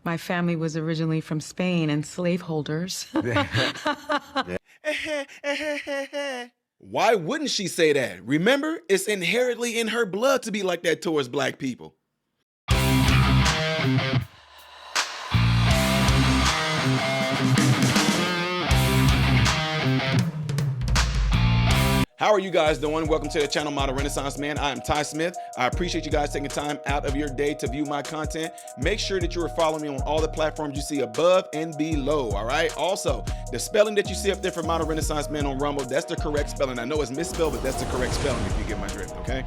My family was originally from Spain and slaveholders. Why wouldn't she say that? Remember, it's inherently in her blood to be like that towards black people. How are you guys doing? Welcome to the channel Model Renaissance Man. I am Ty Smith. I appreciate you guys taking time out of your day to view my content. Make sure that you are following me on all the platforms you see above and below, all right? Also, the spelling that you see up there for Model Renaissance Man on Rumble, that's the correct spelling. I know it's misspelled, but that's the correct spelling if you get my drift, okay?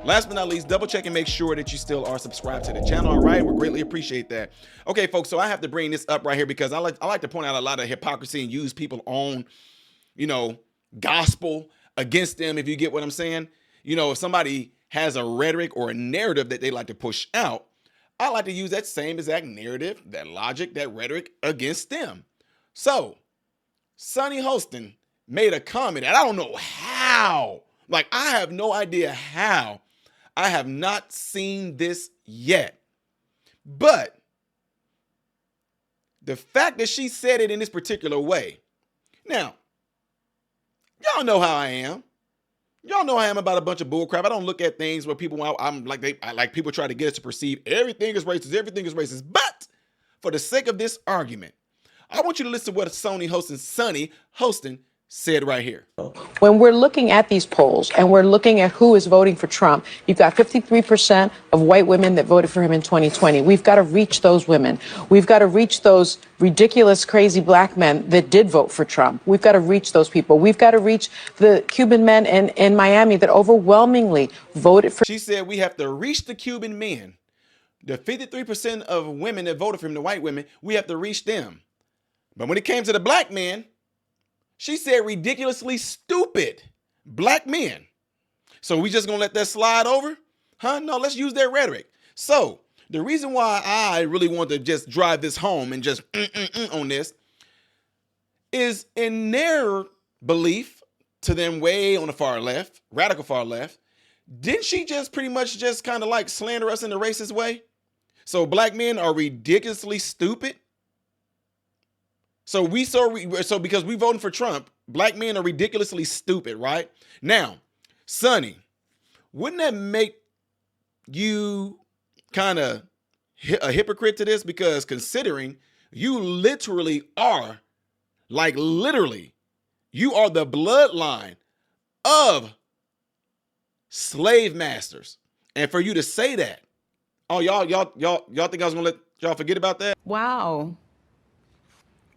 Last but not least, double check and make sure that you still are subscribed to the channel, all right? We greatly appreciate that. Okay, folks, so I have to bring this up right here because I like to point out a lot of hypocrisy and use people on, gospel against them, if you get what I'm saying. If somebody has a rhetoric or a narrative that they like to push out, I like to use that same exact narrative, that logic, that rhetoric against them. So, Sunny Hostin made a comment, and I don't know how. Like, I have no idea how. I have not seen this yet. But the fact that she said it in this particular way. Now, y'all know how I am. Y'all know I am about a bunch of bullcrap. I don't look at things where people, people try to get us to perceive everything is racist, everything is racist. But for the sake of this argument, I want you to listen to what Sunny Hostin said right here. When we're looking at these polls and we're looking at who is voting for Trump, you've got 53% of white women that voted for him in 2020. We've got to reach those women. We've got to reach those ridiculous, crazy black men that did vote for Trump. We've got to reach those people. We've got to reach the Cuban men in Miami that overwhelmingly voted for. She said we have to reach the Cuban men. The 53% of women that voted for him, the white women, we have to reach them. But when it came to the black men, she said ridiculously stupid black men. So we just gonna let that slide over? Huh? No, let's use their rhetoric. So the reason why I really want to just drive this home and just on this is in their belief to them way on the far left, radical far left, didn't she just pretty much just kind of like slander us in a racist way? So black men are ridiculously stupid. So because we voting for Trump, black men are ridiculously stupid, right? Now, Sunny, wouldn't that make you kind of a hypocrite to this? Because considering you literally are, you are the bloodline of slave masters. And for you to say that, oh, y'all think I was gonna let y'all forget about that? Wow.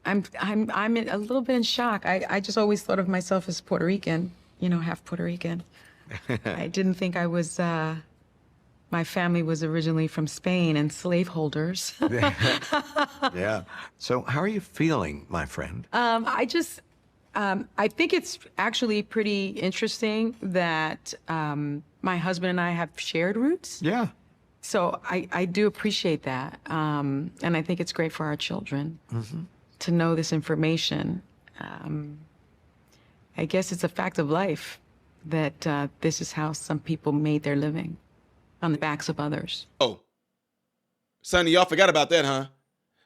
I'm a little bit in shock. I just always thought of myself as Puerto Rican, half Puerto Rican. I didn't think I was, my family was originally from Spain and slaveholders. Yeah. So how are you feeling, my friend? I think it's actually pretty interesting that my husband and I have shared roots. Yeah. So I do appreciate that. And I think it's great for our children. Mm-hmm. To know this information. I guess it's a fact of life that this is how some people made their living, on the backs of others. Oh, Sunny, y'all forgot about that, huh?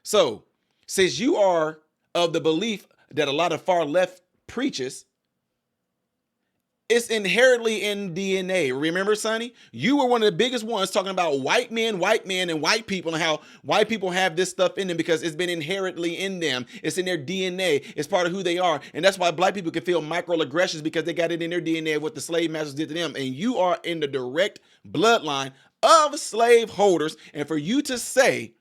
So, since you are of the belief that a lot of far left preaches, it's inherently in DNA. Remember, Sunny? You were one of the biggest ones talking about white men, and white people, and how white people have this stuff in them because it's been inherently in them. It's in their DNA. It's part of who they are. And that's why black people can feel microaggressions because they got it in their DNA of what the slave masters did to them. And you are in the direct bloodline of slave holders. And for you to say,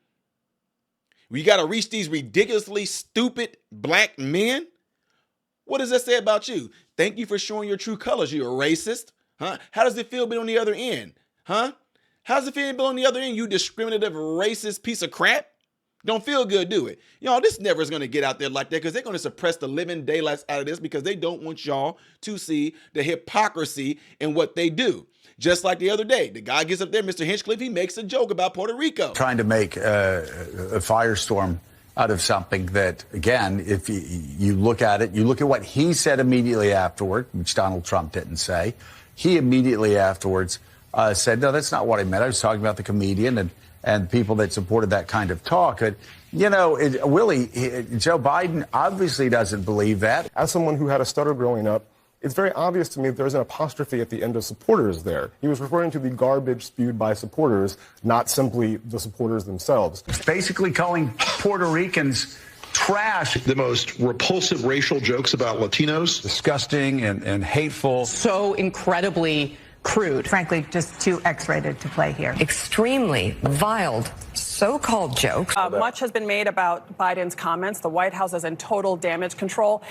we got to reach these ridiculously stupid black men, what does that say about you? Thank you for showing your true colors. You're a racist. Huh? How does it feel being on the other end? Huh? How does it feel being on the other end? You discriminative, racist piece of crap. Don't feel good, do it? Y'all, this never is going to get out there like that because they're going to suppress the living daylights out of this because they don't want y'all to see the hypocrisy in what they do. Just like the other day, the guy gets up there, Mr. Hinchcliffe, he makes a joke about Puerto Rico. Trying to make a firestorm out of something that, again, if you look at it, you look at what he said immediately afterward, which Donald Trump didn't say. He immediately afterwards said, no, that's not what I meant. I was talking about the comedian. and people that supported that kind of talk. But, you know, Joe Biden obviously doesn't believe that. As someone who had a stutter growing up, it's very obvious to me that there's an apostrophe at the end of supporters there. He was referring to the garbage spewed by supporters, not simply the supporters themselves. It's basically calling Puerto Ricans trash. The most repulsive racial jokes about Latinos. Disgusting and hateful. So incredibly crude. Frankly, just too X-rated to play here. Extremely vile so-called jokes. Much has been made about Biden's comments. The White House is in total damage control.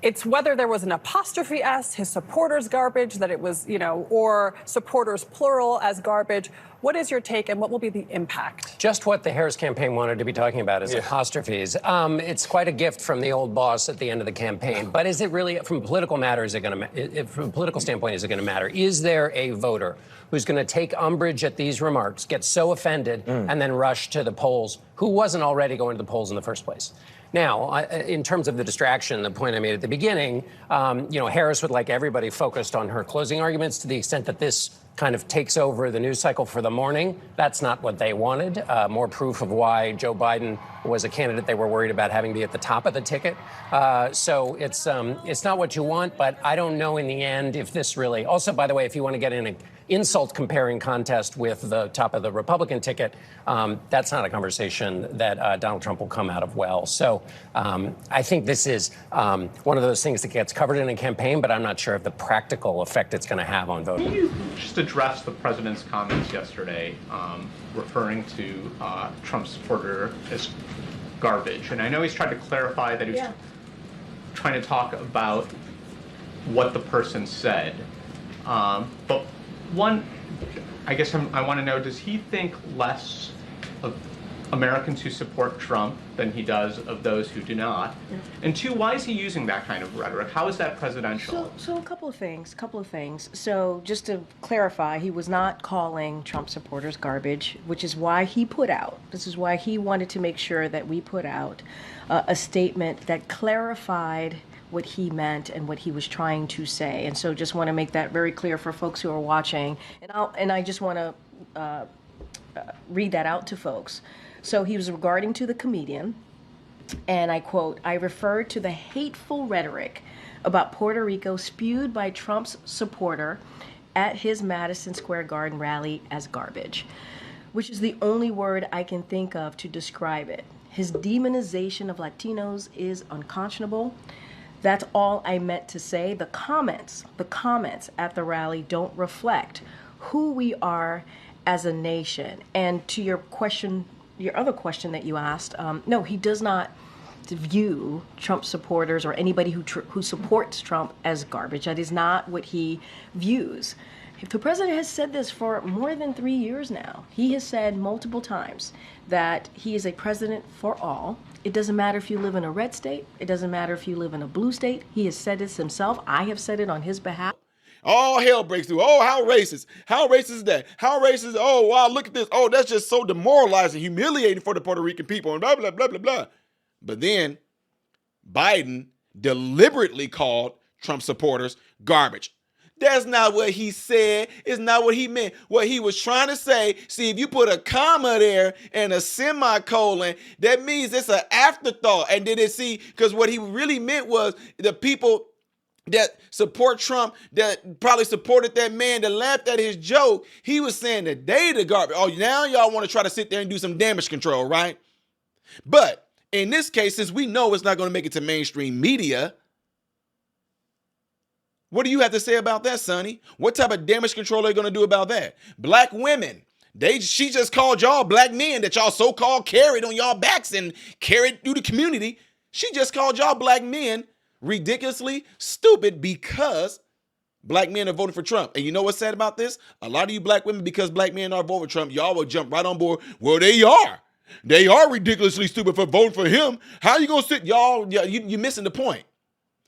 It's whether there was an apostrophe S, his supporters garbage, that it was, or supporters plural as garbage. What is your take and what will be the impact? Just what the Harris campaign wanted to be talking about is apostrophes. It's quite a gift from the old boss at the end of the campaign. But is it really, from a political matter, from a political standpoint, is it going to matter? Is there a voter who's going to take umbrage at these remarks, get so offended, and then rush to the polls, who wasn't already going to the polls in the first place? Now, in terms of the distraction, the point I made at the beginning, Harris would like everybody focused on her closing arguments to the extent that this kind of takes over the news cycle for the morning. That's not what they wanted. More proof of why Joe Biden was a candidate they were worried about having be at the top of the ticket. So it's not what you want, but I don't know in the end if this really. Also, by the way, if you want to get in an insult comparing contest with the top of the Republican ticket, that's not a conversation that Donald Trump will come out of well. So I think this is one of those things that gets covered in a campaign, but I'm not sure of the practical effect it's going to have on voting. Can you just address the president's comments yesterday referring to Trump's supporter as garbage? And I know he's tried to clarify that he was trying to talk about what the person said. But one, I guess I want to know, does he think less of Americans who support Trump than he does of those who do not? And two, why is he using that kind of rhetoric? How is that presidential? So a couple of things. So just to clarify, he was not calling Trump supporters garbage, which is why he this is why he wanted to make sure that we put out a statement that clarified what he meant and what he was trying to say. And so just want to make that very clear for folks who are watching. And I just want to read that out to folks. So he was regarding to the comedian, and I quote, "I referred to the hateful rhetoric about Puerto Rico spewed by Trump's supporter at his Madison Square Garden rally as garbage, which is the only word I can think of to describe it. His demonization of Latinos is unconscionable. That's all I meant to say. The comments at the rally don't reflect who we are as a nation." And to your question, your other question that you asked, no, he does not view Trump supporters or anybody who supports Trump as garbage. That is not what he views. The president has said this for more than 3 years now. He has said multiple times that he is a president for all. It doesn't matter if you live in a red state. It doesn't matter if you live in a blue state. He has said this himself. I have said it on his behalf. All hell breaks through. Oh, how racist. How racist is that? How racist? Oh, wow, look at this. Oh, that's just so demoralizing, humiliating for the Puerto Rican people, and blah, blah, blah, blah, blah. But then Biden deliberately called Trump supporters garbage. That's not what he said. It's not what he meant. What he was trying to say, see, if you put a comma there and a semicolon, that means it's an afterthought. And then because what he really meant was the people that support Trump, that probably supported that man that laughed at his joke, he was saying that they the garbage. Oh, now y'all want to try to sit there and do some damage control, right? But in this case, since we know it's not going to make it to mainstream media, what do you have to say about that, Sonny? What type of damage control are they going to do about that? Black women, she just called y'all black men that y'all so-called carried on y'all backs and carried through the community. She just called y'all black men ridiculously stupid because black men are voting for Trump. And you know what's sad about this? A lot of you black women, because black men are voting for Trump, y'all will jump right on board. Well, they are. They are ridiculously stupid for voting for him. How you going to sit? You're missing the point.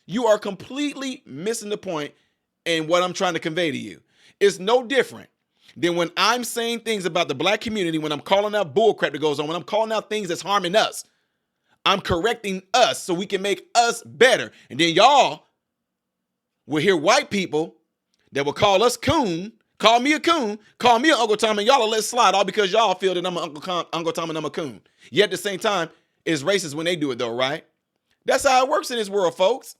You are completely missing the point in what I'm trying to convey to you. It's no different than when I'm saying things about the black community, when I'm calling out bullcrap that goes on, when I'm calling out things that's harming us. I'm correcting us so we can make us better. And then y'all will hear white people that will call us coon Call me a coon. Call me an Uncle Tom, and y'all will let slide all because y'all feel that I'm an Uncle Tom and I'm a coon. Yet at the same time, it's racist when they do it though, right? That's how it works in this world, folks.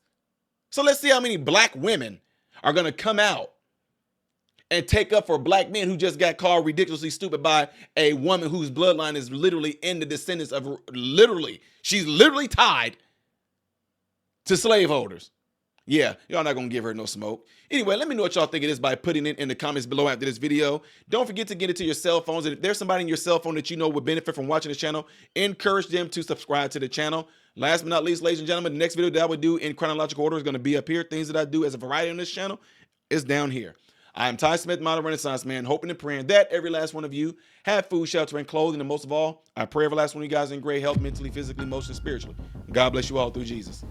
So let's see how many black women are going to come out and take up for black men who just got called ridiculously stupid by a woman whose bloodline is literally in the descendants of she's literally tied to slaveholders. Yeah, y'all not going to give her no smoke. Anyway, let me know what y'all think of this by putting it in the comments below after this video. Don't forget to get it to your cell phones. And if there's somebody in your cell phone that you know would benefit from watching this channel, encourage them to subscribe to the channel. Last but not least, ladies and gentlemen, the next video that I would do in chronological order is going to be up here. Things that I do as a variety on this channel is down here. I am Ty Smith, Model Renaissance Man, hoping and praying that every last one of you have food, shelter, and clothing. And most of all, I pray every last one of you guys in great health, mentally, physically, emotionally, spiritually. God bless you all through Jesus.